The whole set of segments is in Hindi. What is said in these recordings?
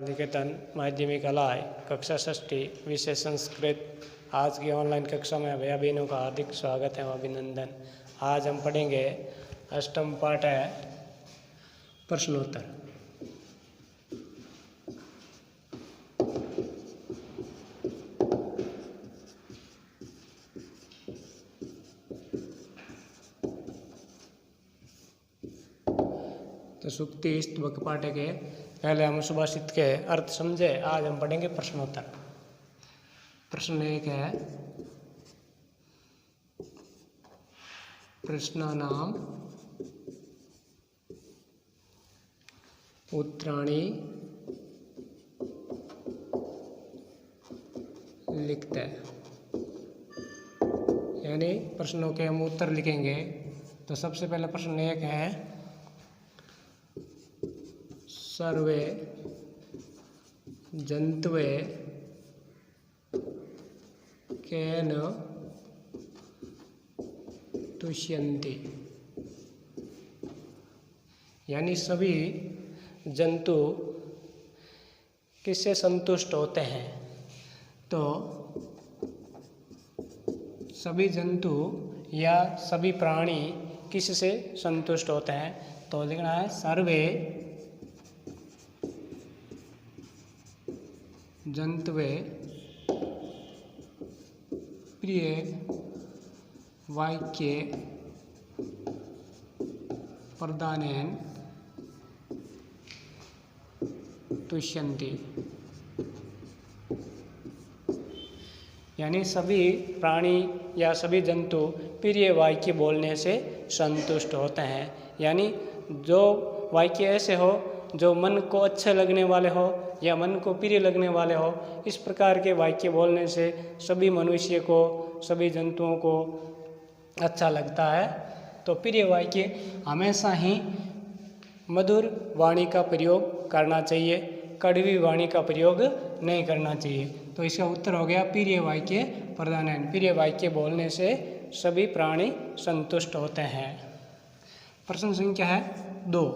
निकेतन माध्यमिक अलाय कक्षा षष्ठी विषय संस्कृत। आज की ऑनलाइन कक्षा में भैया बहनों का हार्दिक स्वागत है, अभिनंदन। आज हम पढ़ेंगे अष्टम पाठ है प्रश्नोत्तर। तो सूक्ति स्तुवक पाठ के पहले हम सुभाषित के अर्थ समझे। आज हम पढ़ेंगे प्रश्नोत्तर। प्रश्न एक है, प्रश्नानाम उत्तराणि लिखते, यानी प्रश्नों के हम उत्तर लिखेंगे। तो सबसे पहले प्रश्न एक है, सर्वे जंतवे केन तुष्यन्ति, यानी सभी जंतु किससे संतुष्ट होते हैं। तो सभी जंतु या सभी प्राणी किससे संतुष्ट होते हैं। तो लिखना है सर्वे जंतवे प्रिय वाक्ये प्रदानेन तुष्यन्ति, यानी सभी प्राणी या सभी जंतु प्रिय वाक्य बोलने से संतुष्ट होते हैं। यानी जो वाक्य ऐसे हो जो मन को अच्छे लगने वाले हो या मन को प्रिय लगने वाले हो, इस प्रकार के वाक्य बोलने से सभी मनुष्य को, सभी जंतुओं को अच्छा लगता है। तो प्रिय वाक्य हमेशा ही मधुर वाणी का प्रयोग करना चाहिए, कड़वी वाणी का प्रयोग नहीं करना चाहिए। तो इसका उत्तर हो गया प्रिय वाक्य प्रदान। प्रिय वाक्य बोलने से सभी प्राणी संतुष्ट होते हैं। प्रश्न संख्या है 2,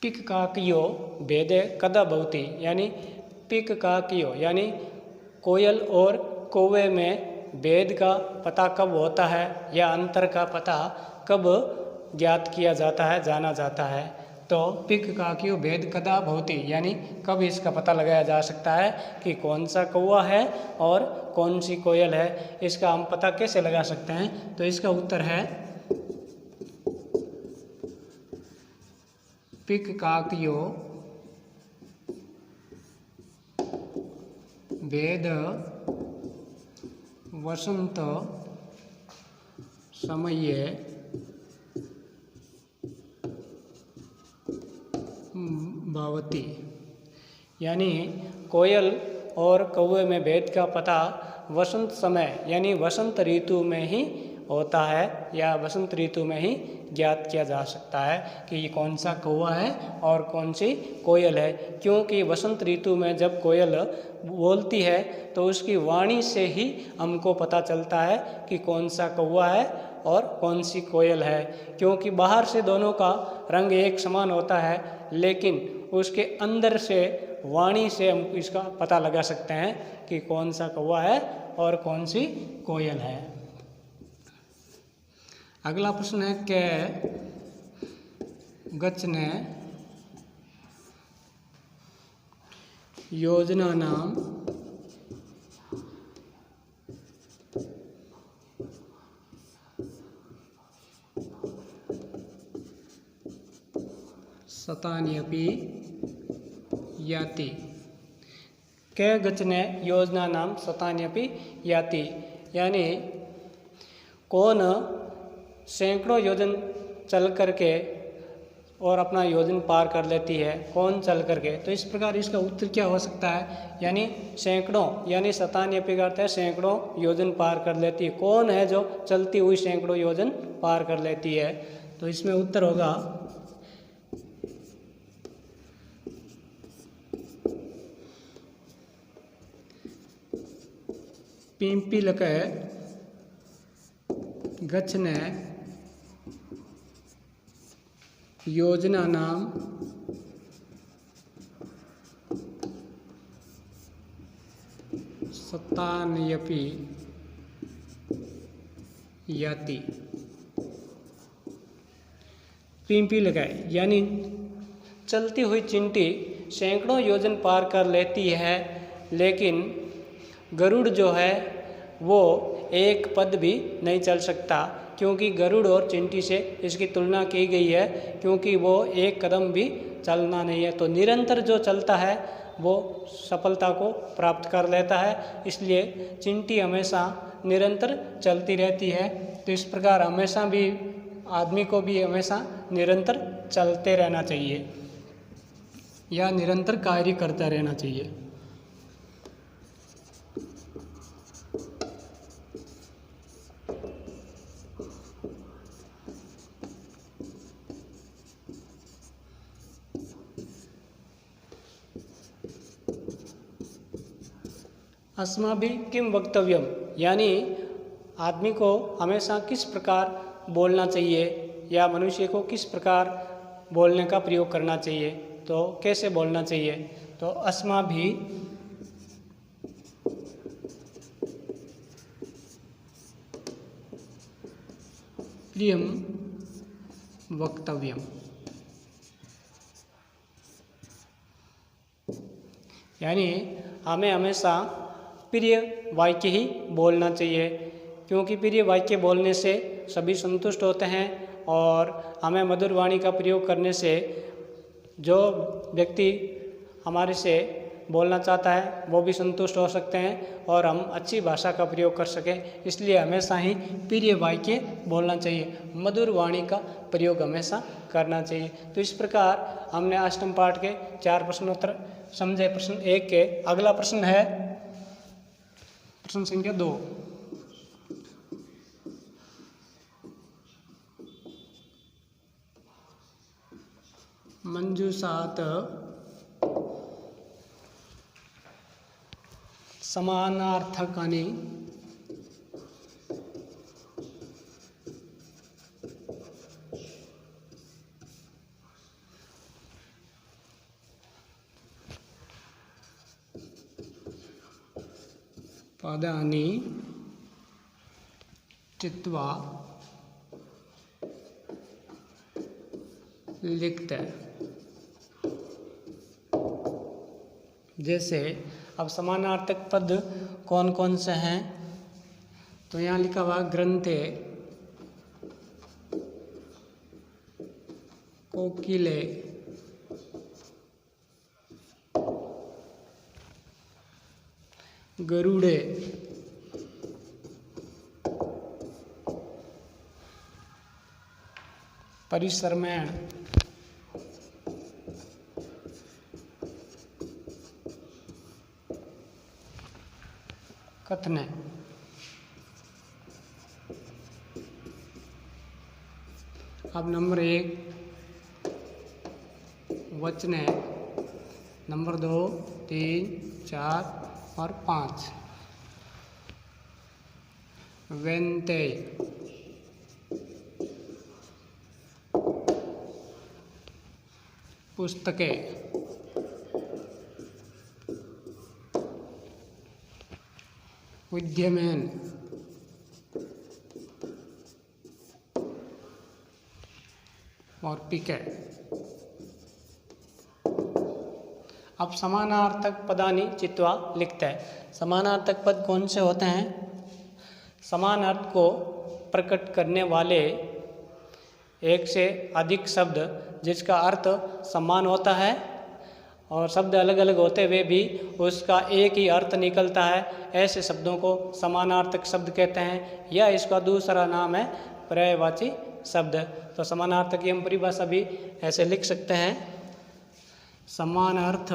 पिक काकियो भेदे कदा भवति, यानी पिक काकियो यानी कोयल और कौवे में भेद का पता कब होता है या अंतर का पता कब ज्ञात किया जाता है, जाना जाता है। तो पिक काकियो भेद कदा भवति, यानी कब इसका पता लगाया जा सकता है कि कौन सा कौवा है और कौन सी कोयल है। इसका हम पता कैसे लगा सकते हैं। तो इसका उत्तर है पिक काकियो भेद वसंत समये भवति, यानी कोयल और कौवे में भेद का पता वसंत समय यानी वसंत ऋतु में ही होता है या वसंत ऋतु में ही ज्ञात किया जा सकता है कि ये कौन सा कौवा है और कौन सी कोयल है। क्योंकि वसंत ऋतु में जब कोयल बोलती है तो उसकी वाणी से ही हमको पता चलता है कि कौन सा कौवा है और कौन सी कोयल है। क्योंकि बाहर से दोनों का रंग एक समान होता है, लेकिन उसके अंदर से वाणी से हम इसका पता लगा सकते हैं कि कौन सा कौवा है और कौन सी कोयल है। अगला प्रश्न है कि गच्छने योजना नाम शतान्यपि याति। के गच्छने योजना नाम शतान्यपि याति, यानी कौन सैकड़ों योजन चल करके और अपना योजन पार कर लेती है, कौन चल करके। तो इस प्रकार इसका उत्तर क्या हो सकता है, यानी सैकड़ों, यानी शतान्यपि का अर्थ है सैकड़ों योजन पार कर लेती है। कौन है जो चलती हुई सैकड़ों योजन पार कर लेती है। तो इसमें उत्तर होगा पिंपिलक गच्छने योजना नाम सतान्यपि याति। पिंपिलक यानी चलती हुई चींटी सैकड़ों योजन पार कर लेती है, लेकिन गरुड़ जो है वो एक पद भी नहीं चल सकता, क्योंकि गरुड़ और चींटी से इसकी तुलना की गई है, क्योंकि वो एक कदम भी चलना नहीं है। तो निरंतर जो चलता है वो सफलता को प्राप्त कर लेता है, इसलिए चींटी हमेशा निरंतर चलती रहती है। तो इस प्रकार हमेशा भी आदमी को भी हमेशा निरंतर चलते रहना चाहिए या निरंतर कार्य करता रहना चाहिए। अस्माभिः किं वक्तव्यम, यानी आदमी को हमेशा किस प्रकार बोलना चाहिए या मनुष्य को किस प्रकार बोलने का प्रयोग करना चाहिए, तो कैसे बोलना चाहिए। तो अस्माभिः प्रियम वक्तव्यम, यानी हमें हमेशा प्रिय वाक्य ही बोलना चाहिए, क्योंकि प्रिय वाक्य बोलने से सभी संतुष्ट होते हैं और हमें मधुर वाणी का प्रयोग करने से जो व्यक्ति हमारे से बोलना चाहता है वो भी संतुष्ट हो सकते हैं और हम अच्छी भाषा का प्रयोग कर सकें। इसलिए हमेशा ही प्रिय वाक्य बोलना चाहिए, मधुर वाणी का प्रयोग हमेशा करना चाहिए। तो इस प्रकार हमने अष्टम पाठ के 4 प्रश्नोत्तर समझे। प्रश्न 1 के अगला प्रश्न है प्रश्न संख्या 2। मंजूषात समानार्थकानि पदानि चित्वा लिखते। जैसे अब समानार्थक पद कौन कौन से हैं, तो यहाँ लिखा हुआ ग्रंथे, कोकिले, गरुड़े, परिसरमेण, कथने। अब नंबर 1 वचने, नंबर 2, 3, 4 और 5 वेन्ते, पुस्तकें, विद्यमान, और पिके। अब समानार्थक पदानि चित्वा लिखते हैं। समानार्थक पद कौन से होते हैं? समान अर्थ को प्रकट करने वाले एक से अधिक शब्द जिसका अर्थ समान होता है और शब्द अलग अलग होते हुए भी उसका एक ही अर्थ निकलता है, ऐसे शब्दों को समानार्थक शब्द कहते हैं, या इसका दूसरा नाम है पर्यायवाची शब्द। तो समानार्थक की हम परिभाषा भी ऐसे लिख सकते हैं, समान अर्थ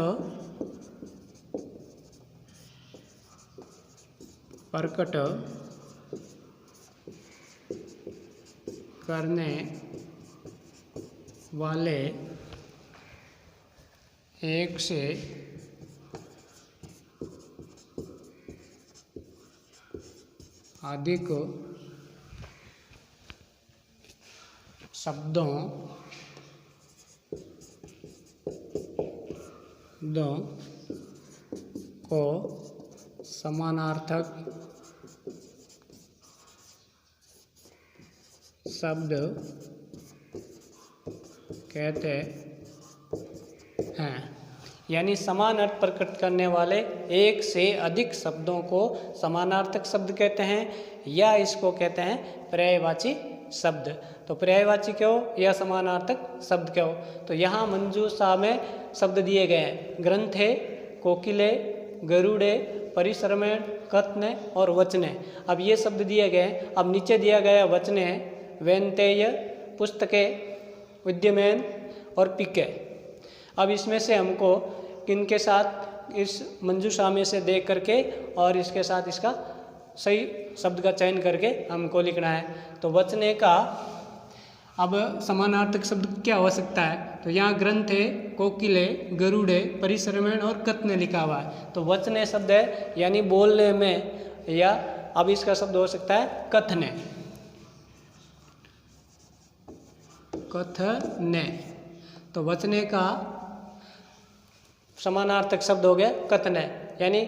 प्रकट करने वाले एक से अधिक शब्दों को समानार्थक शब्द कहते हैं। यानी समान अर्थ प्रकट करने वाले एक से अधिक शब्दों को समानार्थक शब्द कहते हैं, या इसको कहते हैं पर्यायवाची शब्द। तो पर्यायवाची क्या हो या समानार्थक शब्द क्या हो? तो यहाँ मंजूषा में शब्द दिए गए हैं, ग्रंथे, कोकिले, गरुड़े, परिसरमेण, कथने और वचने। अब ये शब्द दिए गए हैं। अब नीचे दिया गया वचने है वेन्तेय, पुस्तके, उद्यमेन और पिके। अब इसमें से हमको किनके साथ इस मंजूषा में से देख करके और इसके साथ इसका सही शब्द का चयन करके हमको लिखना है। तो वचने का अब समानार्थक शब्द क्या हो सकता है? तो यहाँ ग्रंथे, कोकिले, गरुड़े, परिसरमेण और कथने लिखा हुआ है। तो वचने शब्द है यानी बोलने में, या अब इसका शब्द हो सकता है कथने। कथने तो वचने का समानार्थक शब्द हो गया कथने, यानी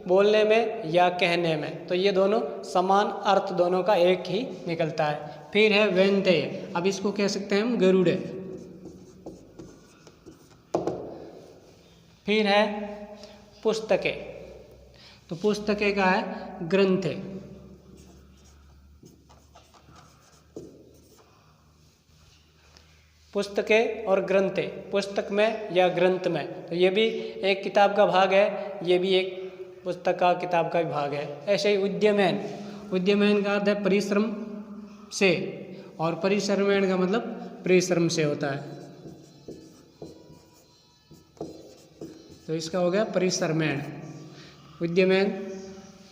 बोलने में या कहने में। तो ये दोनों समान अर्थ दोनों का एक ही निकलता है। फिर है वेन्तेय, अब इसको कह सकते हैं हम गरुड़े। फिर है पुस्तके, तो पुस्तके का है ग्रंथे। पुस्तके और ग्रंथे, पुस्तक में या ग्रंथ में, तो ये भी एक किताब का भाग है, ये भी एक पुस्तक का किताब का भाग है। ऐसे ही उद्यमेन, उद्यमेन का अर्थ है परिश्रम से, और परिसरमेण का मतलब परिश्रम से होता है। तो इसका हो गया परिसरमेण। उद्यमेन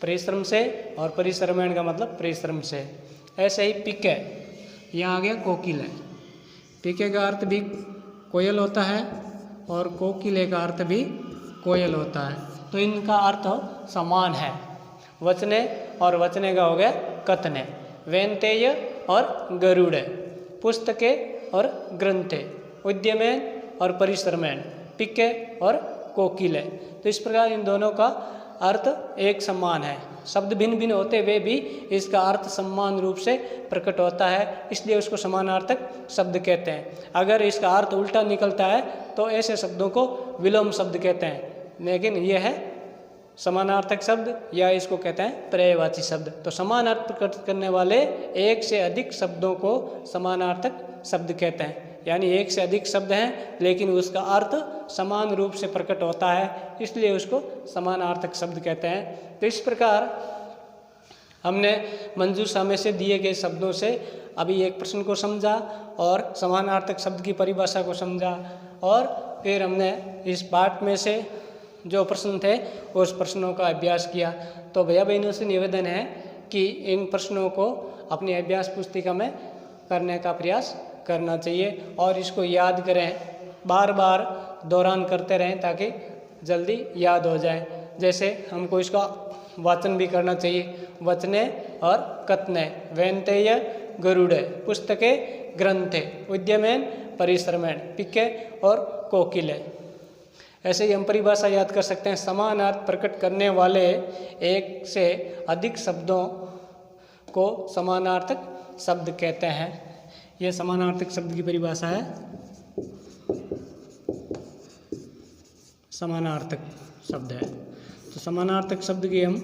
परिश्रम से और परिसरमेण का मतलब परिश्रम से। ऐसे ही पिके, यहाँ आ गया कोकिले। पिके का अर्थ भी कोयल होता है और कोकिले का अर्थ भी कोयल होता है। तो इनका अर्थ समान है। वचने और वचने का हो गया कथने, वेन्तेय और गरुड़े, पुस्तके और ग्रंथे, उद्यमेन और परिसरमेण, पिके और कोकिले। तो इस प्रकार इन दोनों का अर्थ एक समान है। शब्द भिन्न भिन्न होते हुए भी इसका अर्थ समान रूप से प्रकट होता है, इसलिए उसको समानार्थक शब्द कहते हैं। अगर इसका अर्थ उल्टा निकलता है तो ऐसे शब्दों को विलोम शब्द कहते हैं, लेकिन यह है समानार्थक शब्द, या इसको कहते हैं पर्यायवाची शब्द। तो समान अर्थ प्रकट करने वाले एक से अधिक शब्दों को समानार्थक शब्द कहते हैं। यानी एक से अधिक शब्द हैं लेकिन उसका अर्थ समान रूप से प्रकट होता है, इसलिए उसको समानार्थक शब्द कहते हैं। तो इस प्रकार हमने मंजूषा में से दिए गए शब्दों से अभी एक प्रश्न को समझा और समानार्थक शब्द की परिभाषा को समझा, और फिर हमने इस पाठ में से जो प्रश्न थे उस प्रश्नों का अभ्यास किया। तो भैया बहनों से निवेदन है कि इन प्रश्नों को अपनी अभ्यास पुस्तिका में करने का प्रयास करना चाहिए और इसको याद करें, बार बार दोहरान करते रहें ताकि जल्दी याद हो जाए। जैसे हमको इसका वाचन भी करना चाहिए, वचने और कथने, वेन्तेय गरुड़े, पुस्तके ग्रंथे, उद्यमेन परिसरमेण, पिके और कोकिले। ऐसे ही हम परिभाषा याद कर सकते हैं, समान अर्थ प्रकट करने वाले एक से अधिक शब्दों को समानार्थक शब्द कहते हैं। यह समानार्थक शब्द की परिभाषा है, समानार्थक शब्द है। तो समानार्थक शब्द की हम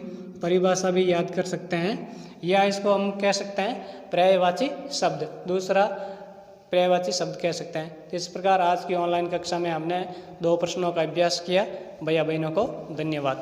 परिभाषा भी याद कर सकते हैं, या इसको हम कह सकते हैं पर्यायवाची शब्द, दूसरा पर्यायवाची शब्द कह सकते हैं। तो इस प्रकार आज की ऑनलाइन कक्षा में हमने 2 प्रश्नों का अभ्यास किया। भैया बहनों को धन्यवाद।